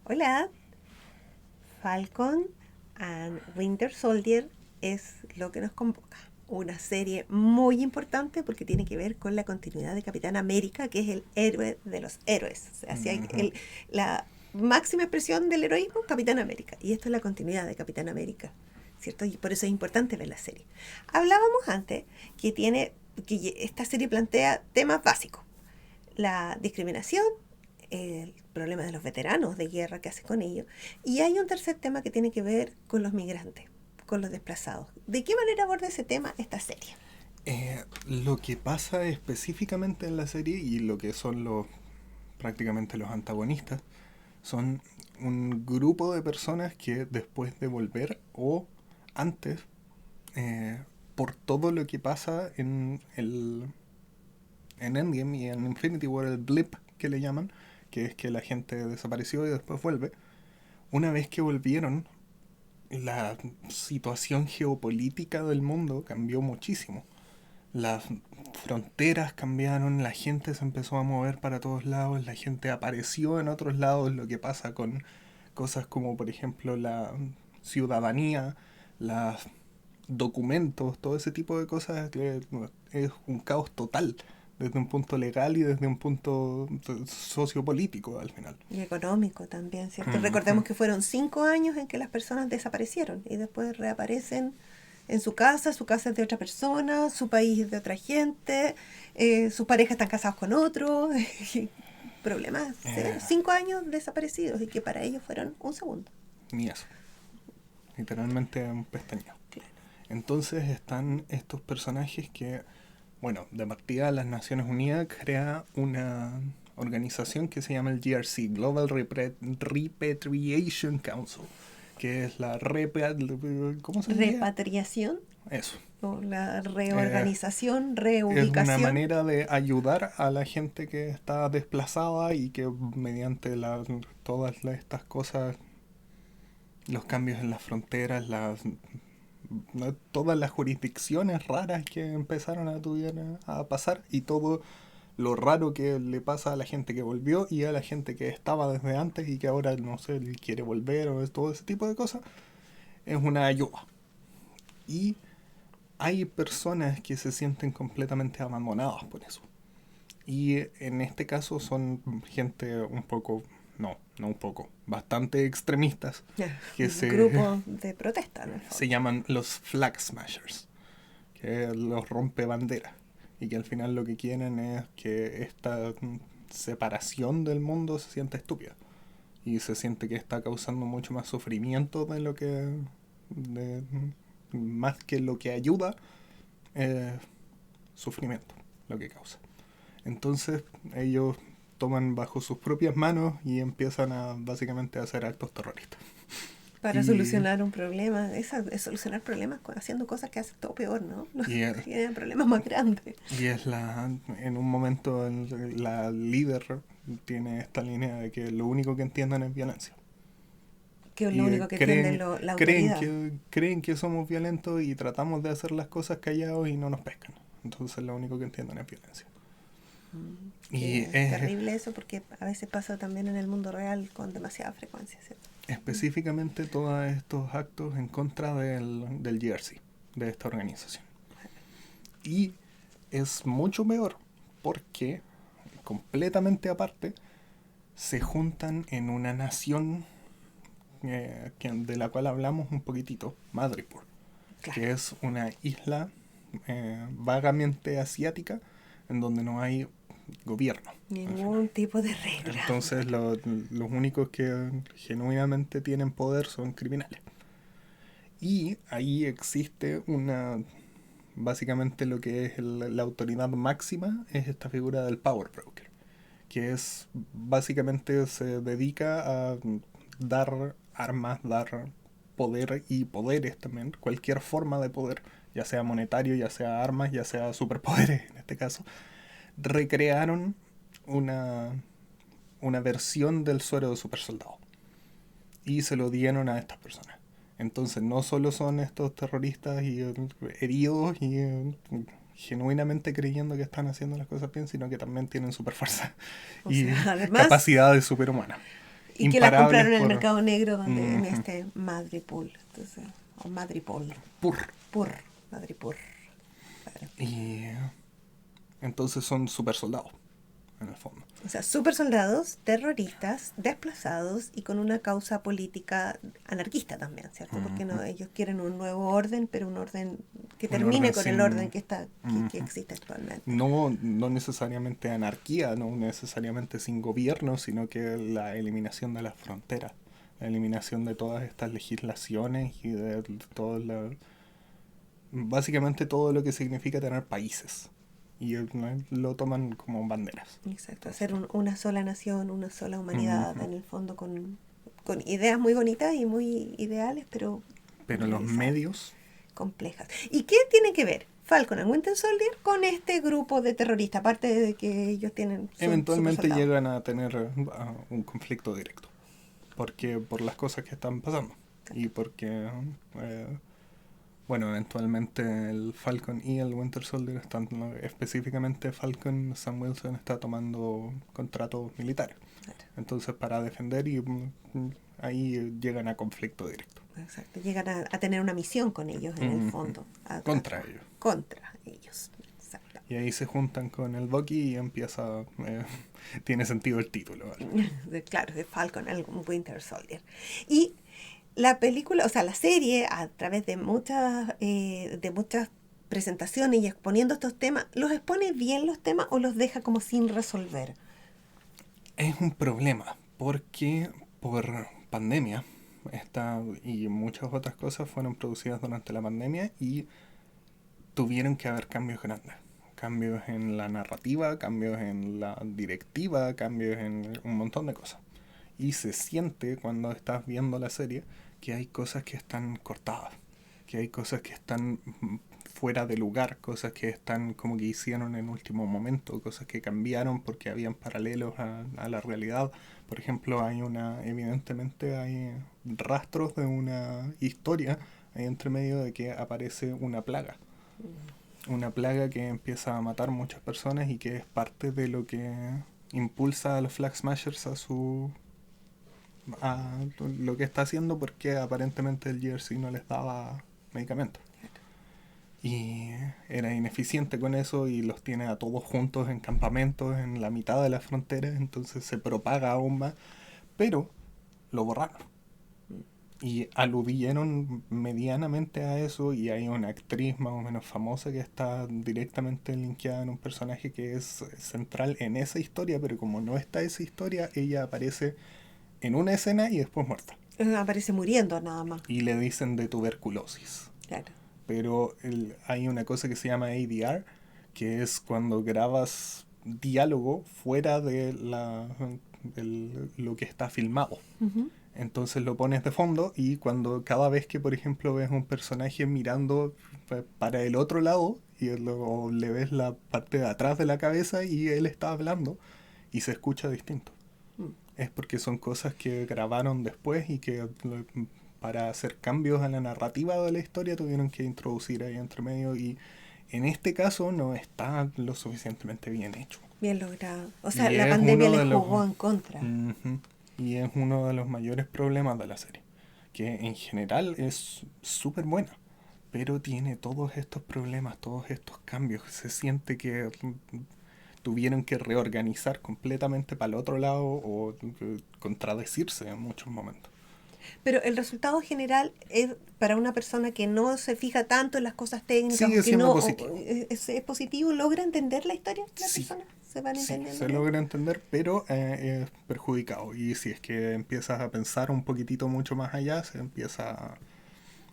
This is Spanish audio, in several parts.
Hola, Falcon and Winter Soldier es lo que nos convoca. Una serie muy importante porque tiene que ver con la continuidad de Capitán América, que es el héroe de los héroes. O sea, si hay Ujú. la máxima expresión del heroísmo, Capitán América. Y esto es la continuidad de Capitán América, ¿cierto? Y por eso es importante ver la serie. Hablábamos antes que esta serie plantea temas básicos: la discriminación, el problema de los veteranos de guerra que hace con ellos. Y hay un tercer tema que tiene que ver con los migrantes, con los desplazados. ¿De qué manera aborda ese tema esta serie? Lo que pasa específicamente en la serie y lo que son los prácticamente los antagonistas son un grupo de personas que después de volver o antes, eh, por todo lo que pasa en Endgame y en Infinity War, el blip que le llaman, que es que la gente desapareció y después vuelve, una vez que volvieron, la situación geopolítica del mundo cambió muchísimo. Las fronteras cambiaron, la gente se empezó a mover para todos lados, la gente apareció en otros lados, lo que pasa con cosas como por ejemplo la ciudadanía, los documentos, todo ese tipo de cosas que es un caos total desde un punto legal y desde un punto sociopolítico al final. Y económico también, ¿cierto? Ujú. Recordemos que fueron 5 años en que las personas desaparecieron y después reaparecen en su casa es de otra persona, su país es de otra gente, sus parejas están casados con otro, problemas Eh, severos. 5 años desaparecidos y que para ellos fueron un segundo. Ni eso, literalmente un pestañeo. Claro. Entonces están estos personajes que, bueno, de partida las Naciones Unidas crea una organización que se llama el GRC, Global Repatriation Council, que es la ¿cómo se diría? Repatriación Eso. o la Eh, reorganización, es una reubicación. manera de ayudar a la gente que está desplazada y que mediante todas estas cosas, los cambios en las fronteras, todas las jurisdicciones raras que empezaron a pasar y todo lo raro que le pasa a la gente que volvió y a la gente que estaba desde antes y que ahora no sé, quiere volver o todo ese tipo de cosas, es una ayuda. Y hay personas que se sienten completamente abandonadas por eso. Y en este caso son gente un poco, no un poco, bastante extremistas que Grupos de protesta en el se fondo. llaman los Flag Smashers, que los rompe banderas y que al final lo que quieren es que esta separación del mundo se sienta estúpida y se siente que está causando mucho más sufrimiento de lo que de, más que lo que ayuda, eh, sufrimiento lo que causa. Entonces ellos toman bajo sus propias manos y empiezan a básicamente a hacer actos terroristas. Para Y, solucionar un problema, es solucionar problemas haciendo cosas que hacen todo peor, ¿no? y, Tienen problemas más grandes. y es en un momento la líder tiene esta línea de que lo único que entienden es violencia. Que es lo Y único que entiende la autoridad. creen que somos violentos y tratamos de hacer las cosas callados y no nos pescan. Entonces lo único que entienden es violencia. Y Que es terrible eso porque a veces pasa también en el mundo real con demasiada frecuencia, ¿cierto? específicamente todos estos actos en contra del GRC, de esta organización. Y es mucho peor porque, completamente aparte, se juntan en una nación de la cual hablamos un poquitito, Madripoor, Claro. que es una isla vagamente asiática en donde no hay gobierno al final. Ningún tipo de regla. Entonces los únicos que genuinamente tienen poder son criminales. Y ahí existe básicamente lo que es la autoridad máxima es esta figura del Power Broker, que es básicamente se dedica a dar armas, dar poder y poderes también, cualquier forma de poder, ya sea monetario, ya sea armas, ya sea superpoderes en este caso, recrearon una, una versión del suero de super soldado y se lo dieron a estas personas. Entonces no solo son estos terroristas y heridos y genuinamente creyendo que están haciendo las cosas bien, sino que también tienen super fuerza O y sea, además, capacidades superhumanas. Y que la imparables compraron en el por... mercado negro donde en Ujú. este Madripoor. Entonces, o Madripoor. Pur. Pur. Madripoor. Claro. Y entonces son super soldados, en el fondo. O sea, super soldados, terroristas, desplazados y con una causa política anarquista también, ¿cierto? Porque no, Ujú. ellos quieren un nuevo orden, pero un orden que Un termine orden con el orden sin... que está, que Ujú. existe actualmente. No, no necesariamente anarquía, no necesariamente sin gobierno, sino que la eliminación de las fronteras, la eliminación de todas estas legislaciones y de todo básicamente todo lo que significa tener países. Y lo toman como banderas. Exacto, hacer una sola nación, una sola humanidad, Ujú. en el fondo con ideas muy bonitas y muy ideales, pero Pero los realizadas, medios, complejas. ¿Y qué tiene que ver Falcon and Winter Soldier con este grupo de terroristas? Aparte de que ellos son super eventualmente soldados. llegan a tener un conflicto directo. Porque por las cosas que están pasando. Y porque eh, bueno, eventualmente el Falcon y el Winter Soldier están, específicamente Falcon, Sam Wilson está tomando contratos militares. Claro, Entonces para defender y ahí llegan a conflicto directo. exacto. Llegan a tener una misión con ellos en el Ujú. fondo, Contra ellos. contra ellos. Exacto. Y ahí se juntan con el Bucky y empieza, tiene sentido el título, ¿vale? Claro, de Falcon and Winter Soldier. Y la película, o sea, la serie, a través de muchas presentaciones y exponiendo estos temas, ¿los expone bien los temas o los deja como sin resolver? Es un problema porque por pandemia esta y muchas otras cosas fueron producidas durante la pandemia y tuvieron que haber cambios grandes. Cambios en la narrativa, cambios en la directiva, cambios en un montón de cosas. Y se siente cuando estás viendo la serie que hay cosas que están cortadas, que hay cosas que están fuera de lugar, cosas que están como que hicieron en último momento, cosas que cambiaron porque habían paralelos a la realidad. Por ejemplo, evidentemente hay rastros de una historia ahí entre medio de que aparece una plaga que empieza a matar muchas personas y que es parte de lo que impulsa a los Flag Smashers a lo que está haciendo porque aparentemente el GRC no les daba medicamentos. Y era ineficiente con eso y los tiene a todos juntos en campamentos en la mitad de la frontera, entonces se propaga aún más, pero lo borraron. Y aludieron medianamente a eso y hay una actriz más o menos famosa que está directamente linkeada en un personaje que es central en esa historia, pero como no está esa historia, ella aparece en una escena y después muerta. Aparece muriendo nada más. Y le dicen de tuberculosis. Claro. Pero hay una cosa que se llama ADR, que es cuando grabas diálogo fuera de lo que está filmado. Ujú. Entonces lo pones de fondo y cuando cada vez que, por ejemplo, ves un personaje mirando para el otro lado y luego le ves la parte de atrás de la cabeza y él está hablando y se escucha distinto. Mm. Es porque son cosas que grabaron después y que para hacer cambios a la narrativa de la historia tuvieron que introducir ahí entre medio y en este caso no está lo suficientemente bien hecho. Bien logrado. O sea, Y la es pandemia uno les de los jugó en contra. Ujú. Y es uno de los mayores problemas de la serie, que en general es súper buena, pero tiene todos estos problemas, todos estos cambios. Se siente que tuvieron que reorganizar completamente para el otro lado o contradecirse en muchos momentos. Pero el resultado general es para una persona que no se fija tanto en las cosas técnicas o Sigue que siendo no positivo. es positivo, logra entender la historia de la Sí, persona. Se van sí, entendiendo se bien. logra entender, pero es perjudicado. Y si es que empiezas a pensar un poquitito mucho más allá, se empieza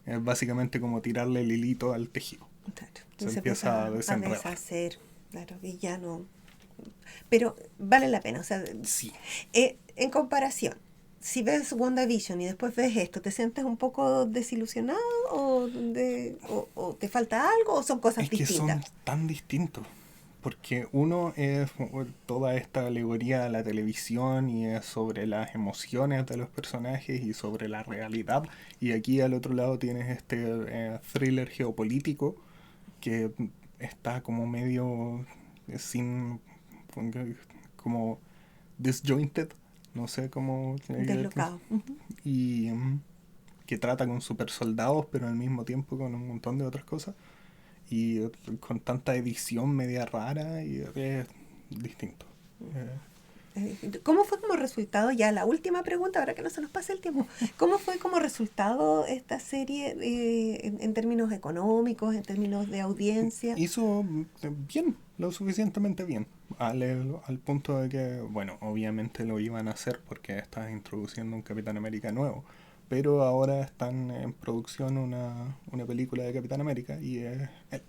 es básicamente como tirarle el hilito al tejido. Claro. Se Se empieza a empieza a desenredar. deshacer. Claro, y ya no. Pero vale la pena. O sea, Sí. en comparación, si ves WandaVision y después ves esto, ¿te sientes un poco desilusionado o te falta algo o son cosas Es que distintas? son tan distintos. Porque uno es toda esta alegoría a la televisión y es sobre las emociones de los personajes y sobre la realidad. Y aquí al otro lado tienes este thriller geopolítico que está como medio sin como disjointed no sé cómo... Deslocado. Ujú. y que trata con super soldados, pero al mismo tiempo con un montón de otras cosas. Y con tanta edición media rara y es distinto. ¿Cómo fue como resultado, ya la última pregunta, ahora que no se nos pase el tiempo, cómo fue como resultado esta serie en términos económicos, en términos de audiencia? Hizo bien, lo suficientemente bien, al punto de que, bueno, obviamente lo iban a hacer porque estás introduciendo un Capitán América nuevo, pero ahora están en producción una película de Capitán América y es él,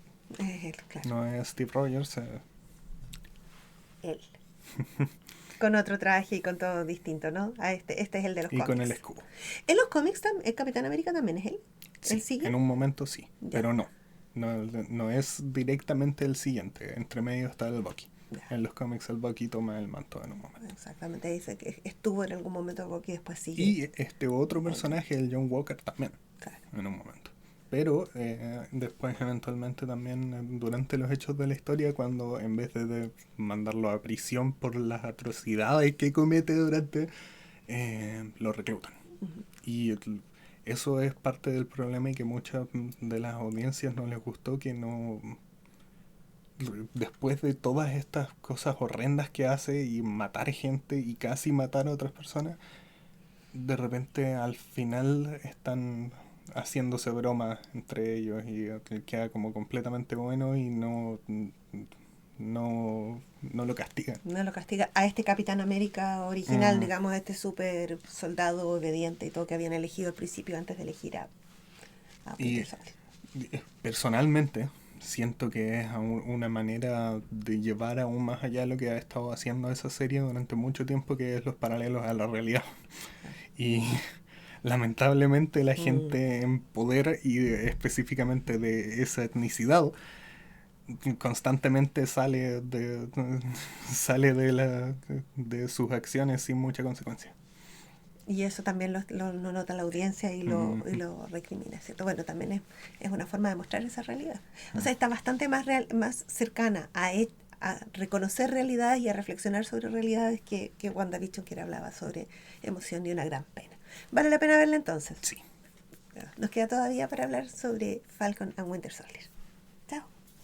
Claro, no es Steve Rogers, él. Con otro traje y con todo distinto, ¿no? Este es el de los y con el cómics. escudo. En los cómics, el Capitán América también es él. ¿Él Sí, sigue? en un momento sí, Ya, pero no. No, no es directamente el siguiente. Entre medio está el Bucky. ya. En los cómics el Bucky toma el manto en un momento. Exactamente, dice que estuvo en algún momento Bucky y después sigue. Y este otro personaje, el John Walker, también, Claro. en un momento. Pero después eventualmente también durante los hechos de la historia, cuando en vez de mandarlo a prisión por las atrocidades que comete durante, lo reclutan. Ujú. Y eso es parte del problema y que muchas de las audiencias no les gustó, que no, después de todas estas cosas horrendas que hace y matar gente y casi matar a otras personas, de repente al final están haciéndose bromas entre ellos y queda como completamente bueno y no lo castigan. No lo castiga a este Capitán América original, Mm, digamos, a este super soldado obediente y todo que habían elegido al principio antes de elegir a y Winter Soldier. personalmente siento que es una manera de llevar aún más allá lo que ha estado haciendo esa serie durante mucho tiempo, que es los paralelos a la realidad. Y lamentablemente la Mm. gente en poder y específicamente de esa etnicidad constantemente sale de sus acciones sin mucha consecuencia. Y eso también lo nota la audiencia y Mm, lo recrimina, ¿cierto? Bueno, también es una forma de mostrar esa realidad. O mm. sea, está bastante más cercana a reconocer realidades y a reflexionar sobre realidades que WandaVision, que hablaba sobre emoción y una gran pena. Vale la pena verla entonces. Sí. Nos queda todavía para hablar sobre Falcon and Winter Soldier. Chao.